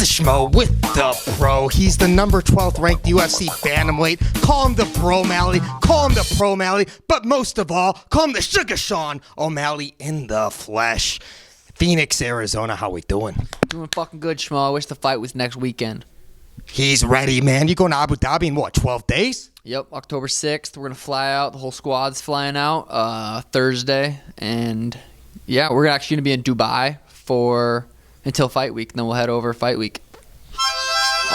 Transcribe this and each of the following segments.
the Schmo with the Pro. He's the number 12th ranked UFC Bantamweight. Call him the Bro O'Malley. Call him the Pro O'Malley. But most of all, call him the Sugar Sean O'Malley in the flesh. Phoenix, Arizona, how we doing? Doing fucking good, Schmo. I wish the fight was next weekend. He's ready, man. You going to Abu Dhabi in what, 12 days? Yep, October 6th. We're going to fly out. The whole squad's flying out Thursday. And yeah, we're actually going to be in Dubai until fight week. And then we'll head over fight week.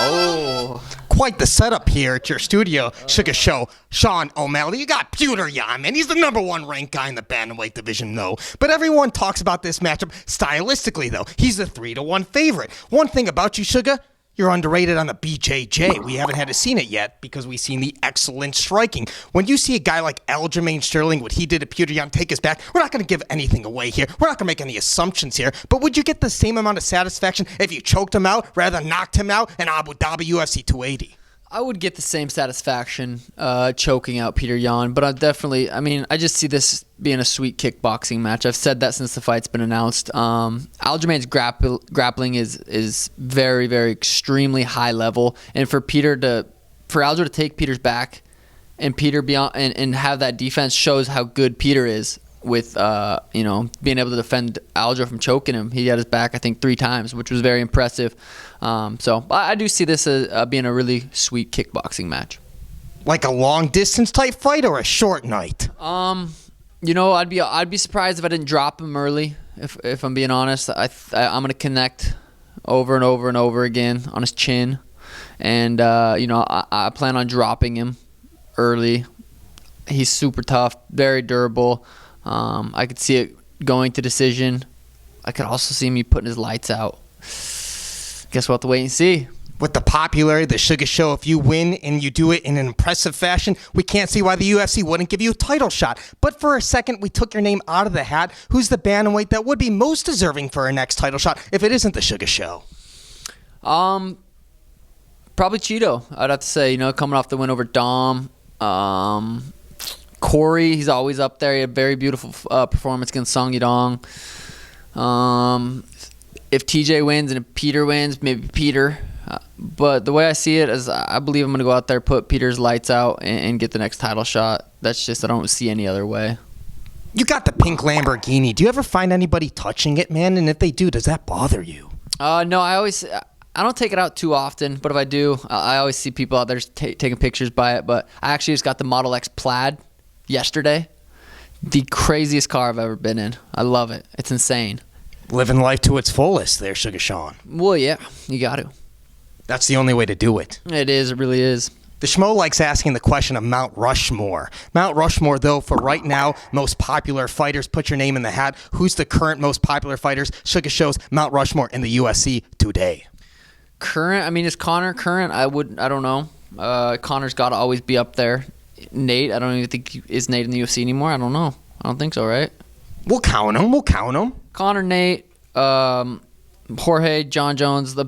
Oh. Quite the setup here at your studio, Sugar Show. Sean O'Malley, you got Petr Yan, man. He's the number one ranked guy in the bantamweight division, though. But everyone talks about this matchup stylistically, though. He's a 3-1 favorite. One thing about you, Sugar, you're underrated on the BJJ. We haven't had to seen it yet because we've seen the excellent striking. When you see a guy like Aljamain Sterling, what he did to Petr Yan, take his back, we're not going to give anything away here. We're not going to make any assumptions here. But would you get the same amount of satisfaction if you choked him out rather than knocked him out in Abu Dhabi UFC 280? I would get the same satisfaction choking out Petr Yan, but I just see this being a sweet kickboxing match. I've said that since the fight's been announced. Aljamain's grappling is very, very extremely high level, and for Aljo to take Peter's back and Peter beyond and have that defense shows how good Peter is with being able to defend Aljo from choking him. He had his back, I think, 3 times, which was very impressive. So I do see this as being a really sweet kickboxing match. Like a long distance type fight or a short night? I'd be surprised if I didn't drop him early. If I'm being honest, I'm gonna connect over and over and over again on his chin, and I plan on dropping him early. He's super tough, very durable. I could see it going to decision. I could also see me putting his lights out. Guess we'll have to wait and see. With the popularity of the Sugar Show, if you win and you do it in an impressive fashion, we can't see why the UFC wouldn't give you a title shot. But for a second, we took your name out of the hat. Who's the bantamweight that would be most deserving for a next title shot if it isn't the Sugar Show? Probably Cheeto, I'd have to say. Coming off the win over Dom. Corey, he's always up there. He had a very beautiful performance against Song Yadong. If TJ wins and if Peter wins, maybe Peter. But the way I see it is I believe I'm going to go out there, put Peter's lights out, and get the next title shot. That's just, I don't see any other way. You got the pink Lamborghini. Do you ever find anybody touching it, man? And if they do, does that bother you? No, I don't take it out too often, but if I do, I always see people out there just taking pictures by it. But I actually just got the Model X Plaid yesterday. The craziest car I've ever been in. I love it. It's insane. Living life to its fullest there, Sugar Sean. Well, yeah, you got to. That's the only way to do it. It is. It really is. The Schmo likes asking the question of Mount Rushmore. Mount Rushmore, though, for right now, most popular fighters, put your name in the hat. Who's the current most popular fighters? Sugar shows Mount Rushmore in the UFC today. Current? Is Conor current? I don't know. Conor's got to always be up there. Nate, I don't even think is Nate in the UFC anymore. I don't know. I don't think so, right? We'll count him. Conor, Nate, Jorge, John Jones, the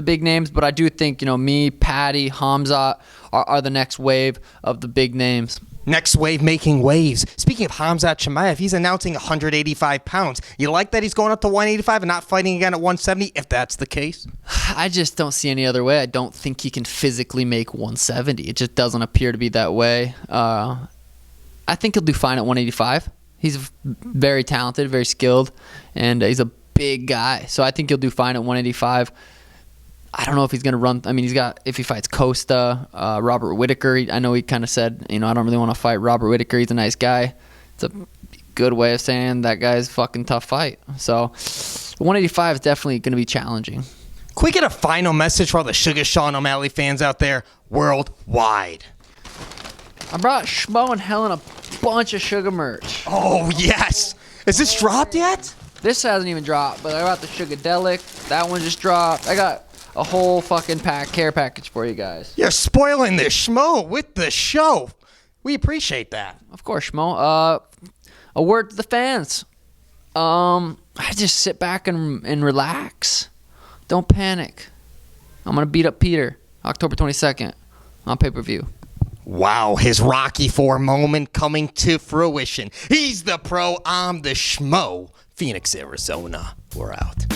big names. But I do think me, Patty, Khamzat are the next wave of the big names. Next wave making waves. Speaking of Khamzat Chimaev, he's announcing 185 pounds. You like that he's going up to 185 and not fighting again at 170, if that's the case? I just don't see any other way. I don't think he can physically make 170. It just doesn't appear to be that way. I think he'll do fine at 185. He's very talented, very skilled, and he's a big guy. So I think he'll do fine at 185. I don't know if he's going to run. If he fights Costa, Robert Whittaker, I know he kind of said, I don't really want to fight Robert Whittaker. He's a nice guy. It's a good way of saying that guy's fucking tough fight. So 185 is definitely going to be challenging. Can we get a final message for all the Sugar Sean O'Malley fans out there worldwide? I brought Schmo and Helen a bunch of Sugar merch. Oh, yes. Is this dropped yet? This hasn't even dropped, but I got the Sugadelic. That one just dropped. I got a whole fucking care package for you guys. You're spoiling the Schmo with the show. We appreciate that. Of course, Schmo. A word to the fans. I just sit back and relax. Don't panic. I'm going to beat up Peter October 22nd on pay-per-view. Wow, his Rocky IV moment coming to fruition. He's the Pro, I'm the Schmo. Phoenix, Arizona. We're out.